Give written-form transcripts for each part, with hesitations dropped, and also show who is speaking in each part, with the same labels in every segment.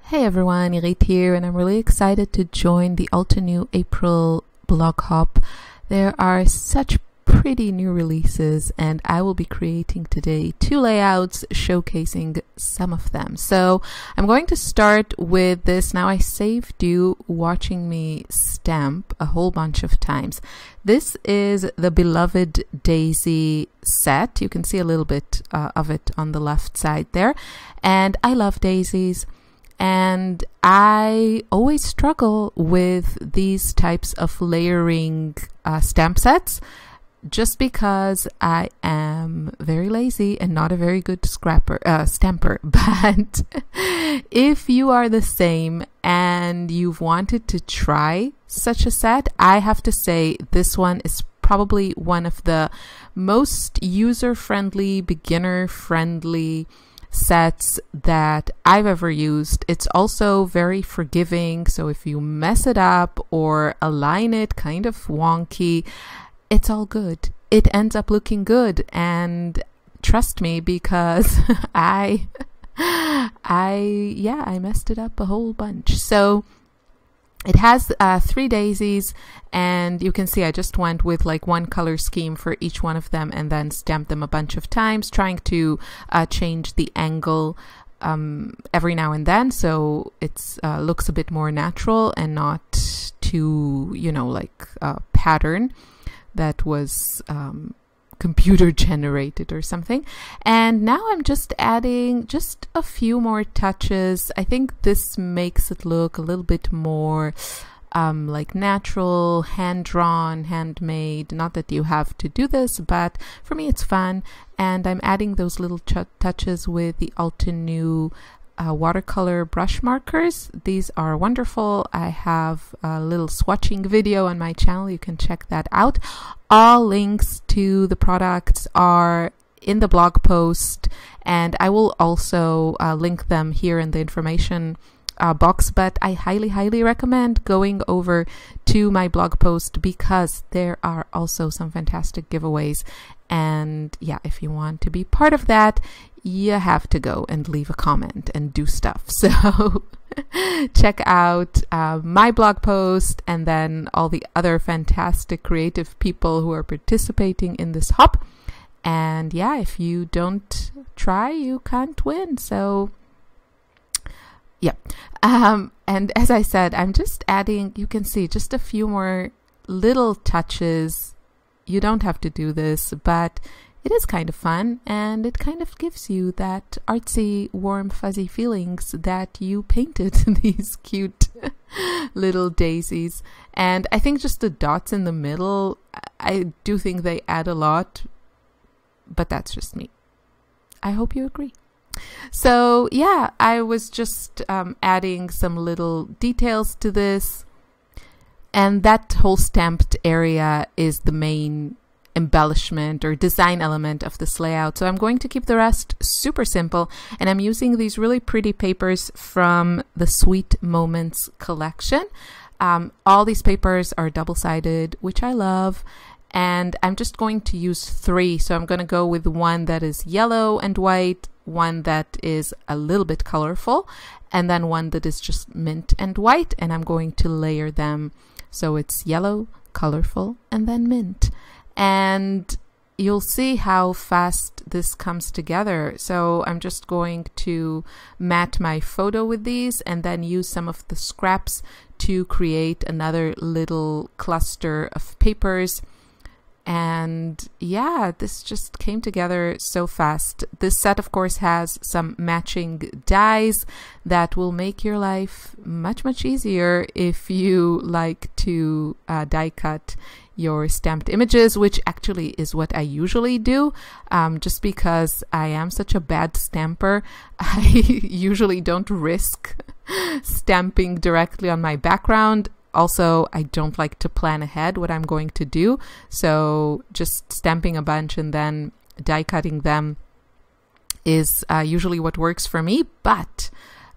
Speaker 1: Hey everyone, Irit here, and I'm really excited to join the Altenew April blog hop. There are such pretty new releases, and I will be creating today 2 layouts showcasing some of them. So I'm going to start with this. Now I saved you watching me stamp a whole bunch of times. This is the beloved Daisy set. You can see a little bit of it on the left side there, and I love daisies. And I always struggle with these types of layering stamp sets just because I am very lazy and not a very good stamper. But if you are the same and you've wanted to try such a set, I have to say this one is probably one of the most user-friendly, beginner-friendly sets that I've ever used. It's also very forgiving, so if you mess it up or align it kind of wonky, it's all good. It ends up looking good, and trust me, because I messed it up a whole bunch. So it has 3 daisies, and you can see I just went with like one color scheme for each one of them and then stamped them a bunch of times, trying to change the angle every now and then so it looks a bit more natural and not too, like a pattern that was computer generated or something. And now I'm just adding just a few more touches. I think this makes it look a little bit more like natural, hand-drawn, handmade. Not that you have to do this, but for me it's fun. And I'm adding those little touches with the Altenew watercolor brush markers. These are wonderful. I have a little swatching video on my channel. You can check that out. All links to the products are in the blog post, and I will also link them here in the information box, but I highly recommend going over to my blog post because there are also some fantastic giveaways. And yeah, if you want to be part of that, you have to go and leave a comment and do stuff. So check out my blog post and then all the other fantastic creative people who are participating in this hop. And yeah, if you don't try, you can't win. So yeah. And as I said, I'm just adding, you can see just a few more little touches. You don't have to do this, but it is kind of fun, and it kind of gives you that artsy, warm, fuzzy feelings that you painted these cute little daisies. And I think just the dots in the middle, I do think they add a lot, but that's just me. I hope you agree. So yeah, I was just adding some little details to this, and that whole stamped area is the main embellishment or design element of this layout. So I'm going to keep the rest super simple, and I'm using these really pretty papers from the Sweet Moments collection. All these papers are double-sided, which I love, and I'm just going to use 3. So I'm going to go with one that is yellow and white, one that is a little bit colorful, and then one that is just mint and white, and I'm going to layer them so it's yellow, colorful, and then mint. And you'll see how fast this comes together. So I'm just going to mat my photo with these and then use some of the scraps to create another little cluster of papers. And yeah, this just came together so fast. This set, of course, has some matching dies that will make your life much easier if you like to die cut your stamped images, which actually is what I usually do. Just because I am such a bad stamper, I usually don't risk stamping directly on my background. Also, I don't like to plan ahead what I'm going to do, so just stamping a bunch and then die cutting them is usually what works for me. But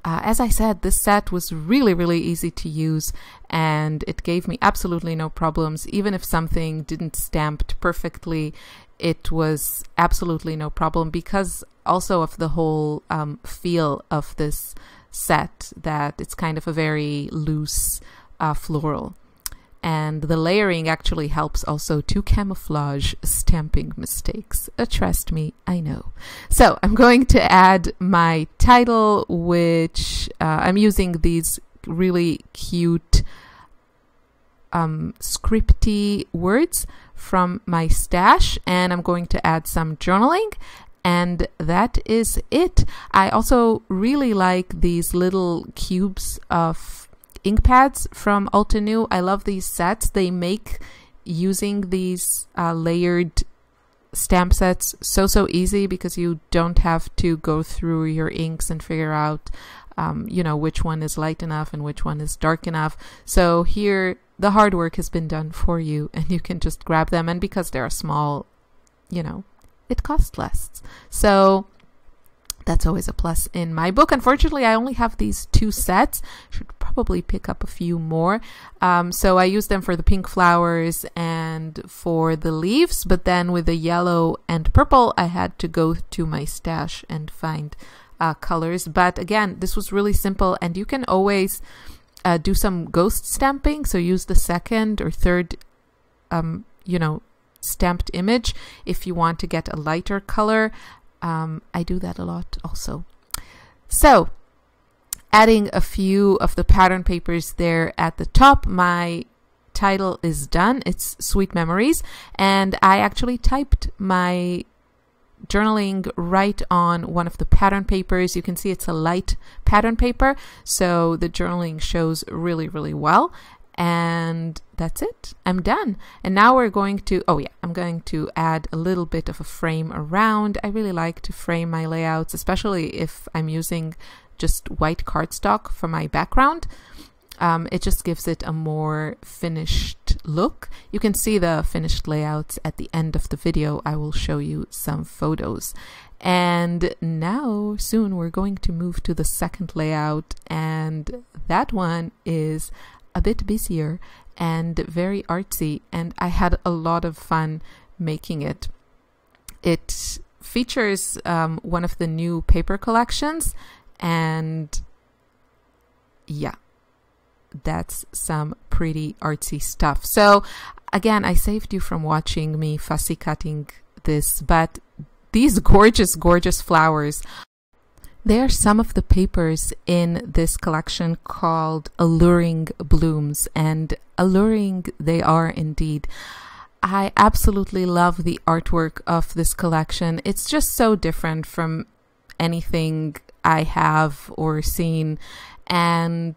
Speaker 1: as I said, this set was really easy to use, and it gave me absolutely no problems. Even if something didn't stamp perfectly, it was absolutely no problem because also of the whole feel of this set that it's kind of a very loose floral. And the layering actually helps also to camouflage stamping mistakes. Trust me, I know. So I'm going to add my title, which I'm using these really cute scripty words from my stash, and I'm going to add some journaling, and that is it. I also really like these little cubes of ink pads from Altenew. I love these sets. They make using these layered stamp sets so easy, because you don't have to go through your inks and figure out you know, which one is light enough and which one is dark enough. So here the hard work has been done for you, and you can just grab them, and because they're small, you know, it costs less. So that's always a plus in my book. Unfortunately, I only have these 2 sets. Should probably pick up a few more. So I use them for the pink flowers and for the leaves, but then with the yellow and purple, I had to go to my stash and find colors. But again, this was really simple, and you can always do some ghost stamping. So use the second or third, you know, stamped image if you want to get a lighter color. I do that a lot also. So adding a few of the pattern papers there at the top, my title is done. It's Sweet Memories, and I actually typed my journaling right on one of the pattern papers. You can see it's a light pattern paper, so the journaling shows really well. And that's it. I'm done. And now we're going to, oh yeah, I'm going to add a little bit of a frame around. I really like to frame my layouts, especially if I'm using just white cardstock for my background. It just gives it a more finished look. You can see the finished layouts at the end of the video. I will show you some photos. And now soon we're going to move to the second layout, and that one is a bit busier and very artsy, and I had a lot of fun making it. It features one of the new paper collections, and yeah, that's some pretty artsy stuff. So again, I saved you from watching me fussy cutting this, but these gorgeous flowers, they are some of the papers in this collection called Alluring Blooms, and alluring they are indeed. I absolutely love the artwork of this collection. It's just so different from anything I have or seen, and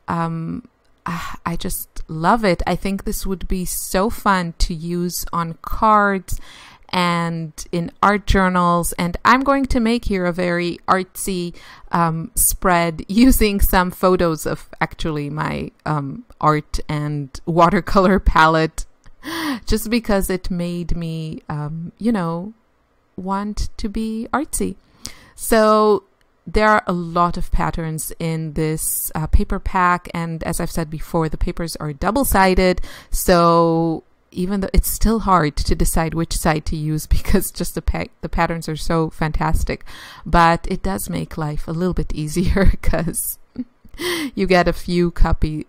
Speaker 1: I just love it. I think this would be so fun to use on cards and in art journals, and I'm going to make here a very artsy spread using some photos of actually my art and watercolor palette, just because it made me you know, want to be artsy. So there are a lot of patterns in this paper pack, and as I've said before, the papers are double-sided, so even though it's still hard to decide which side to use, because just the patterns are so fantastic, but it does make life a little bit easier because you get a few copies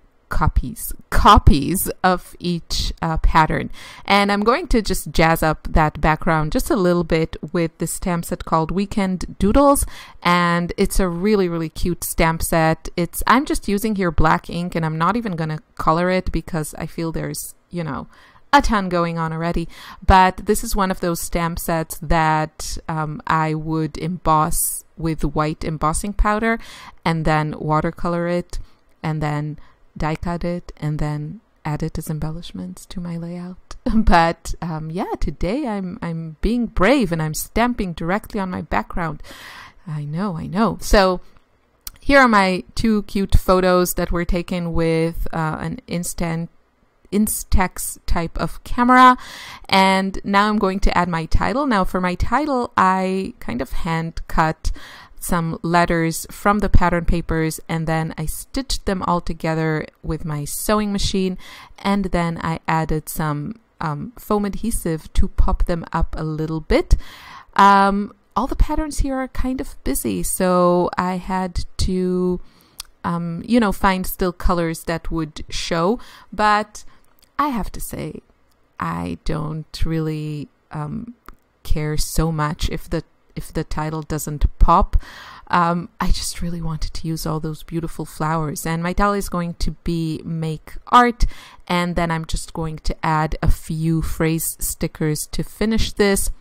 Speaker 1: of each pattern. And I'm going to just jazz up that background just a little bit with this stamp set called Weekend Doodles, and it's a really cute stamp set. I'm just using here black ink, and I'm not even gonna color it because I feel there's, you know, a ton going on already. But this is one of those stamp sets that I would emboss with white embossing powder, and then watercolor it, and then die cut it, and then add it as embellishments to my layout. But yeah, today I'm being brave, and I'm stamping directly on my background. I know. So here are my 2 cute photos that were taken with an Instax type of camera, and now I'm going to add my title. Now for my title, I kind of hand cut some letters from the pattern papers, and then I stitched them all together with my sewing machine, and then I added some foam adhesive to pop them up a little bit. all the patterns here are kind of busy, so I had to you know, find still colors that would show. But I have to say, I don't really care so much if the title doesn't pop. I just really wanted to use all those beautiful flowers, and my title is going to be Make Art, and then I'm just going to add a few phrase stickers to finish this.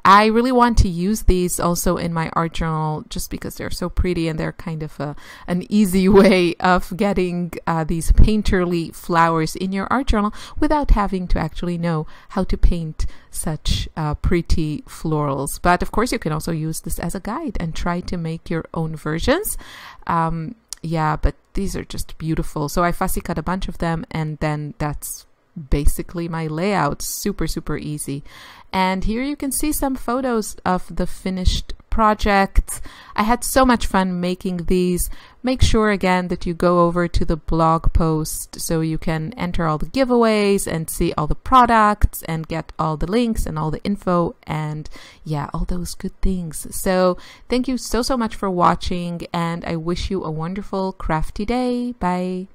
Speaker 1: I really want to use these also in my art journal just because they're so pretty, and they're kind of an easy way of getting these painterly flowers in your art journal without having to actually know how to paint such pretty florals. But of course, you can also use this as a guide and try to make your own versions. Yeah, but these are just beautiful. So I fussy cut a bunch of them, and then that's basically my layout. Super, super easy. And here you can see some photos of the finished project. I had so much fun making these. Make sure again that you go over to the blog post so you can enter all the giveaways and see all the products and get all the links and all the info and yeah, all those good things. So thank you so much for watching, and I wish you a wonderful crafty day. Bye.